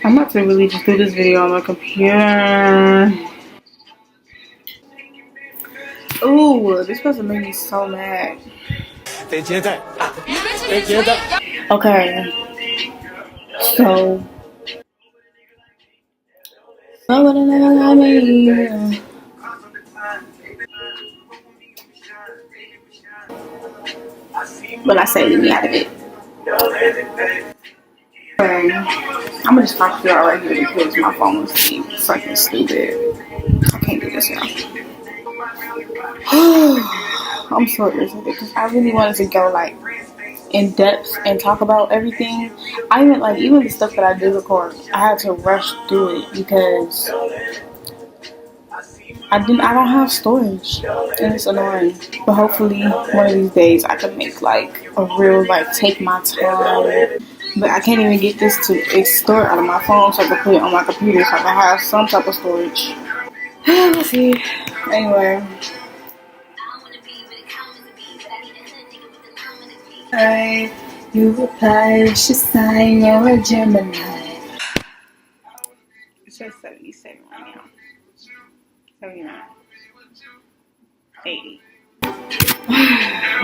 I'm about to really just do this video on my computer. Ooh, this person made me so mad. Okay, so when I say leave me out of it. I'm gonna just talk to y'all right here because my phone is being fucking stupid. I can't do this now. I'm so irritated because I really wanted to go like in depth and talk about everything. I even like even the stuff that I did record, I had to rush through it because I don't have storage and it's annoying. But hopefully one of these days I can make like a real like take my time. But I can't even get this to store out of my phone so I can put it on my computer so I can have some type of storage. Let's see. Anyway. Hey, you reply, she sign, you're a Gemini. It says 77 right now. 79. 80.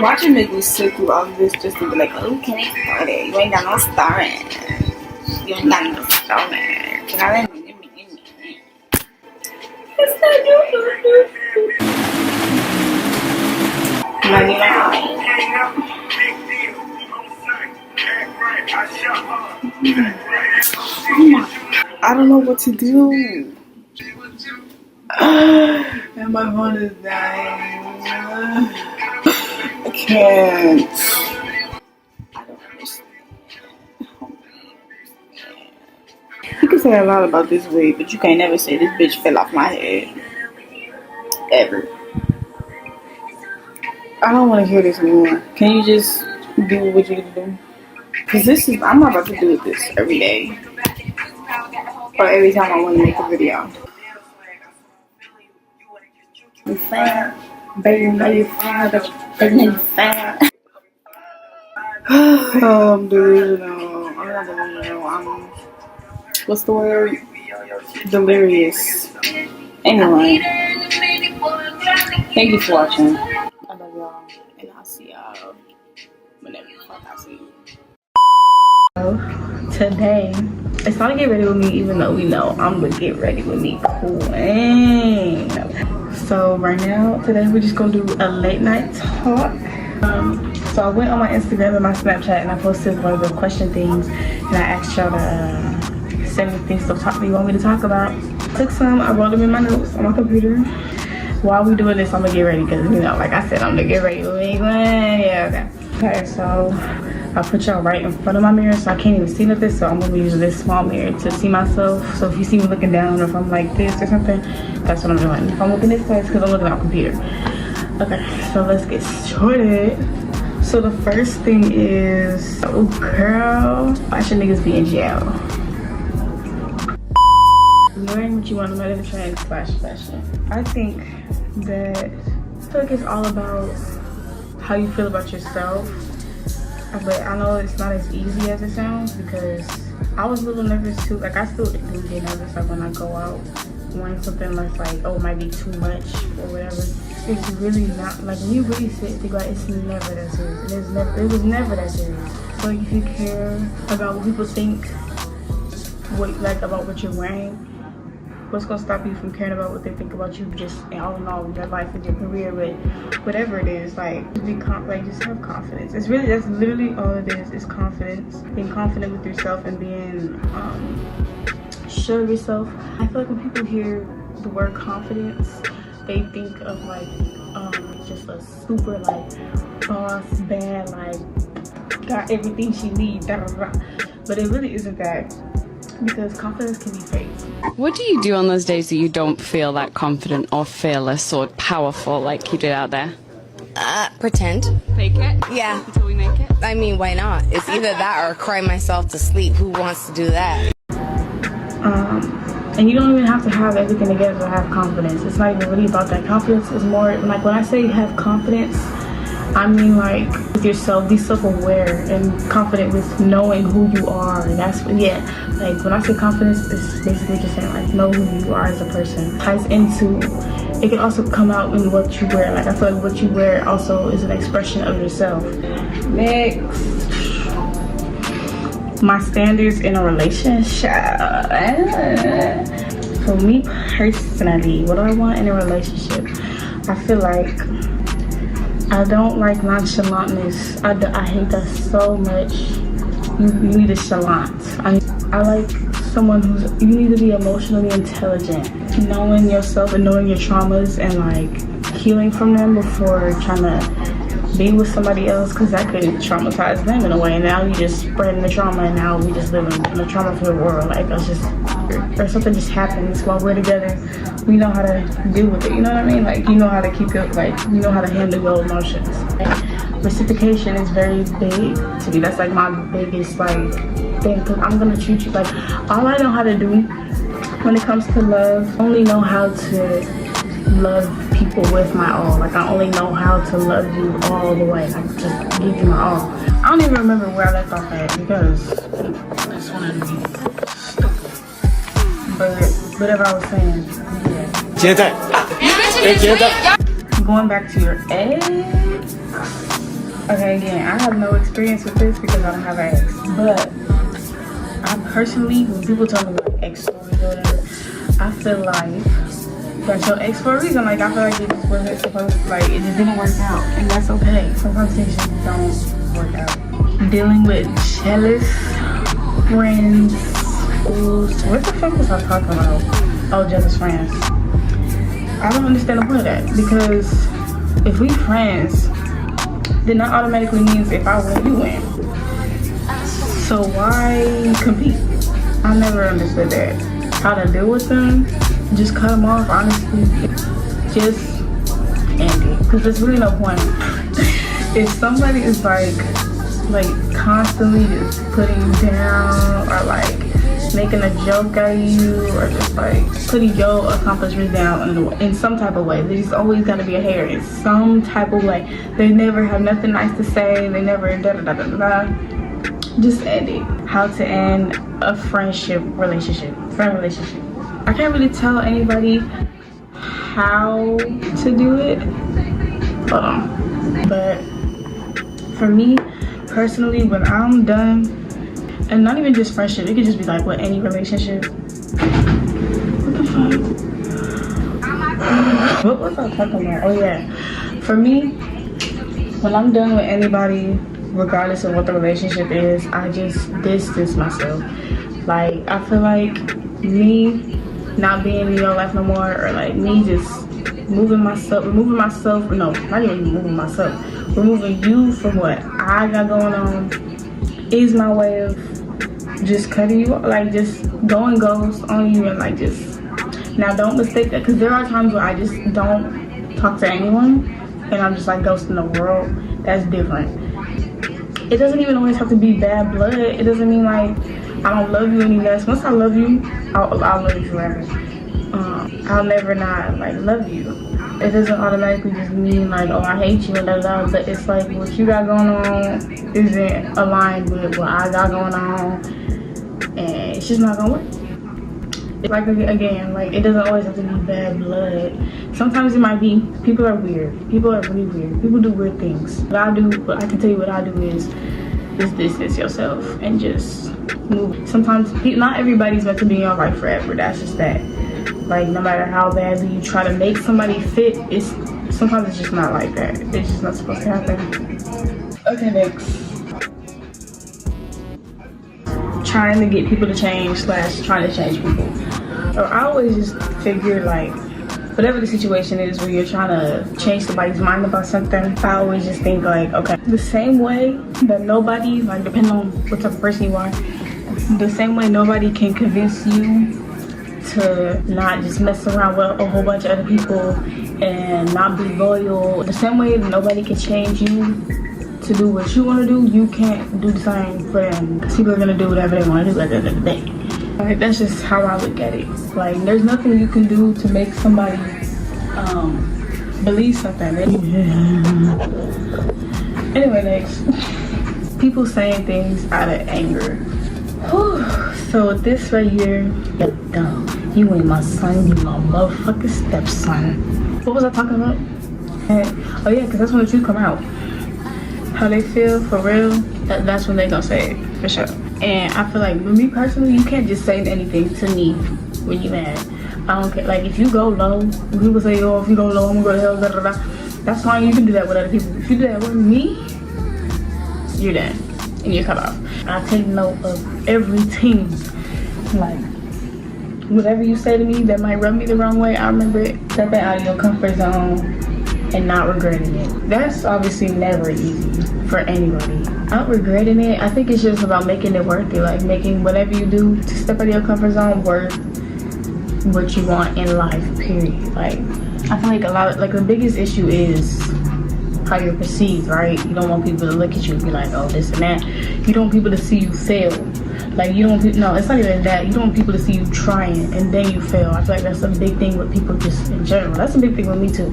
Watching make me sit through all of this just to be like, oh, can I start it? You ain't got no storage. You ain't got no storage. Can I let me? It's not you. 99. I don't know what to do. And my phone is dying. I can't. I don't understand. You can say a lot about this wig, but you can't never say this bitch fell off my head. Ever. I don't want to hear this anymore. Can you just do what you need to do? Because I'm not about to do this every day. Or every time I want to make a video. You fine. Baby, you know you fine. Baby, you fine. I'm delusional. I'm not delusional. What's the word? Delirious. Anyway. Thank you for watching. I love y'all. And I'll see y'all whenever the fuck I see you. Today, it's time to get ready with me, even though we know I'm gonna get ready with me queen. So right now, today we're just gonna do a late night talk. So I went on my Instagram and my Snapchat and I posted one of the question things and I asked y'all to send me things to talk you want me to talk about. Took some, I wrote them in my notes on my computer. While we doing this, I'm gonna get ready because you know, like I said, I'm gonna get ready with me. Yeah, okay, so I put y'all right in front of my mirror so I can't even see nothing, so I'm gonna be using this small mirror to see myself. So if you see me looking down or if I'm like this or something, that's what I'm doing. If I'm looking this way, it's because I'm looking at my computer. Okay, so let's get started. So the first thing is, oh girl, why should niggas be in jail? Wearing what you want, no matter the trend / fashion. I think that it's all about how you feel about yourself. But I know it's not as easy as it sounds because I was a little nervous too. Like I still do get nervous like when I go out wearing something that's like, oh, it might be too much or whatever. It's really not, like when you really sit and think about it, it's never that serious. It was never that serious. So if you care about what people think, about what you're wearing, what's gonna stop you from caring about what they think about you just all in all, your life and your career, but whatever it is, like just have confidence. That's literally all it is confidence. Being confident with yourself and being sure of yourself. I feel like when people hear the word confidence, they think of like just a super like boss, bad, like got everything she needs, but it really isn't that, because confidence can be fake. What do you do on those days that you don't feel that confident or fearless or powerful like you did out there? Pretend. Fake it? Yeah. Until we make it? I mean, why not? It's either that or cry myself to sleep. Who wants to do that? And you don't even have to have everything together to have confidence. It's not even really about that. Confidence is more, like when I say have confidence, I mean, like, with yourself, be self-aware and confident with knowing who you are. And that's, yeah, like, when I say confidence, it's basically just saying, like, know who you are as a person. Ties into, it can also come out in what you wear. Like, I feel like what you wear also is an expression of yourself. Next. My standards in a relationship. For me personally, what do I want in a relationship? I feel like I don't like nonchalantness. I hate that so much. You need a chalant. I like someone you need to be emotionally intelligent. Knowing yourself and knowing your traumas and like healing from them before trying to be with somebody else, because that could traumatize them in a way. And now you just spreading the trauma, and now we just live in a trauma-filled world. Like, that's just, or something just happens while we're together. We know how to deal with it, you know what I mean? Like, you know how to keep it, like, you know how to handle your emotions. Like, reciprocation is very big to me. That's like my biggest, like, thing, because I'm gonna treat you like, all I know how to do when it comes to love, I only know how to love people with my all. Like, I only know how to love you all the way. Like, just give you my all. I don't even remember where I left off at because I just wanted to be stupid. But whatever I was saying, yeah. Going back to your ex. Okay, again, I have no experience with this because I don't have an ex. But I personally, when people tell me like ex stories or whatever, I feel like that's your ex for a reason. Like, I feel like it just wasn't supposed to, like, it just didn't work out. And that's okay. Sometimes things just don't work out. Dealing with jealous friends. What the fuck was I talking about? Oh, jealous friends. I don't understand the point of that. Because if we friends, then that automatically means if I win, you win. So why compete? I never understood that. How to deal with them. Just cut them off, honestly. Just end it. Because there's really no point. If somebody is like constantly just putting you down or like making a joke at you or just like putting your accomplishments down in some type of way, there's always got to be a hater in some type of way. They never have nothing nice to say. They never just end it. How to end a friend relationship. I can't really tell anybody how to do it, but for me personally, when I'm done, and not even just friendship, it could just be like with any relationship. What the fuck? What was I talking about? Oh yeah, for me, when I'm done with anybody, regardless of what the relationship is, I just distance myself. Like, I feel like me not being in your life no more, or like me just removing myself, no, not even removing myself, removing you from what I got going on is my way of just cutting you off, like just going ghost on you. And like, just, now don't mistake that, because there are times where I just don't talk to anyone and I'm just like ghosting the world. That's different. It doesn't even always have to be bad blood. It doesn't mean like I don't love you any less. Once I love you, I'll love you forever. I'll never not like love you. It doesn't automatically just mean like, oh, I hate you and da. But it's like what you got going on isn't aligned with what I got going on, and it's just not gonna work. It's like, again, like, it doesn't always have to be bad blood. Sometimes it might be, people are weird. People are really weird. People do weird things. What I can tell you what I do is distance yourself and just move. Sometimes, not everybody's meant to be in your life forever. That's just that. Like, no matter how badly you try to make somebody fit, sometimes it's just not like that. It's just not supposed to happen. Okay, next. Trying to get people to change / trying to change people. So I always just figure, like, whatever the situation is where you're trying to change somebody's mind about something, I always just think like, okay, the same way that nobody, like, depending on what type of person you are, the same way nobody can convince you to not just mess around with a whole bunch of other people and not be loyal, the same way nobody can change you to do what you want to do, you can't do the same for them. People are gonna do whatever they want to do at the end of the day. Like, that's just how I look at it. Like, there's nothing you can do to make somebody believe something. Anyway, next. People saying things out of anger. Whew. So this right here, you're dumb. You ain't my son, you my motherfucking stepson. What was I talking about? Oh yeah, because that's when the truth come out. How they feel for real, that's when they gonna say it, for sure. And I feel like, with me personally, you can't just say anything to me when you mad. I don't care. Like, if you go low, when people say, oh, if you go low, I'm gonna go to hell, da, da, da. That's fine, you can do that with other people. If you do that with me, you're done. And you're cut off. I take note of everything. Like, whatever you say to me that might rub me the wrong way, I remember it. Stepping out of your comfort zone and not regretting it. That's obviously never easy for anybody. Not regretting it, I think it's just about making it worth it. Like, making whatever you do to step out of your comfort zone worth what you want in life, period. Like, I feel like the biggest issue is how you're perceived, right? You don't want people to look at you and be like, oh, this and that. You don't want people to see you fail. Like, you don't, no, it's not even that. You don't want people to see you trying and then you fail. I feel like that's a big thing with people just in general. That's a big thing with me too.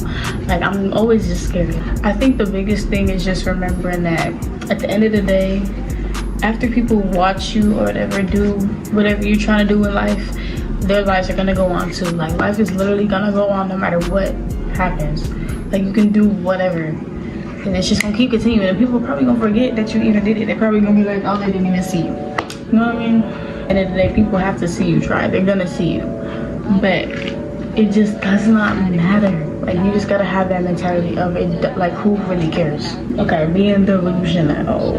Like, I'm always just scared. I think the biggest thing is just remembering that at the end of the day, after people watch you or whatever, do whatever you're trying to do in life, their lives are gonna go on too. Like, life is literally gonna go on no matter what happens. Like, you can do whatever. And it's just gonna keep continuing. And people are probably gonna forget that you even did it. They're probably gonna be like, oh, they didn't even see you. You know what I mean? And at the end of the day, people have to see you try. They're gonna see you. But it just does not matter. Like, you just gotta have that mentality of it. Like, who really cares? Okay, being delusional.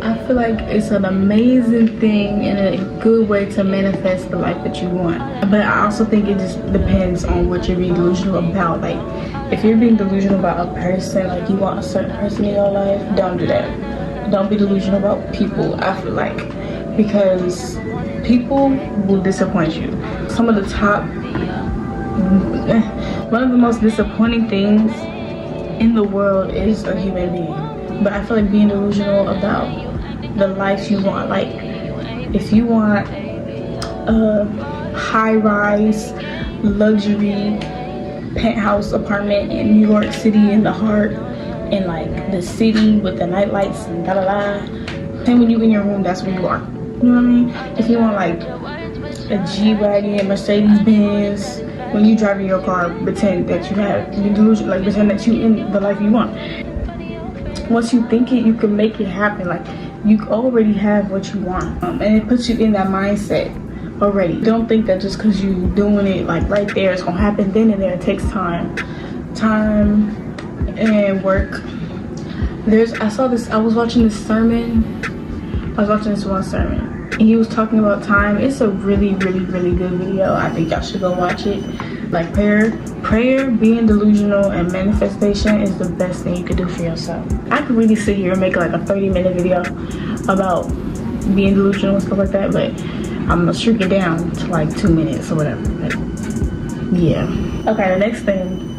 I feel like it's an amazing thing and a good way to manifest the life that you want. But I also think it just depends on what you're being delusional about. Like, if you're being delusional about a person, like you want a certain person in your life, don't do that. Don't be delusional about people, I feel like. Because people will disappoint you. One of the most disappointing things in the world is a human being. But I feel like being delusional about the life you want. Like, if you want a high-rise, luxury, penthouse apartment in New York City in the heart, in like the city with the night lights and da da da, then when you in your room, that's where you are. You know what I mean? If you want like a G-Wagon, Mercedes Benz, when you drive in your car, pretend that you have, you delusion, like pretend that you in the life you want. Once you think it, you can make it happen. Like, you already have what you want, and it puts you in that mindset already. Don't think that just because you doing it like right there, it's gonna happen then and there. It takes time and work. I was watching this one sermon, and he was talking about time. It's a really, really, really good video. I think y'all should go watch it. Like, prayer, being delusional, and manifestation is the best thing you could do for yourself. I could really sit here and make like a 30-minute video about being delusional and stuff like that, but I'm gonna shrink it down to like 2 minutes or whatever. But yeah. Okay, the next thing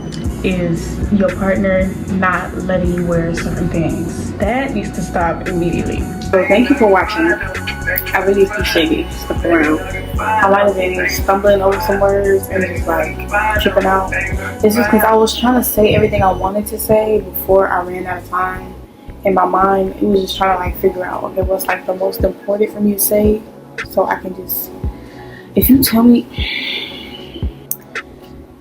is your partner not letting you wear certain things. That needs to stop immediately. So thank you for watching. I really appreciate it. Stuck around. I might have been stumbling over some words and just like tripping out. It's just because I was trying to say everything I wanted to say before I ran out of time. In my mind, it was just trying to like figure out, okay, what's like the most important for me to say, so I can just, if you tell me,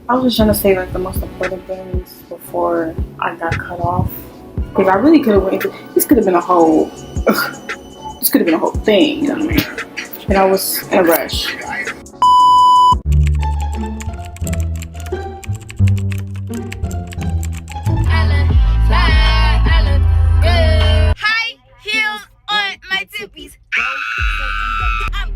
I was just trying to say like the most important things before I got cut off. Because I really could have went into, this could have been a whole thing, you know what I mean? And I was in a rush. High heels on my tippies. I'm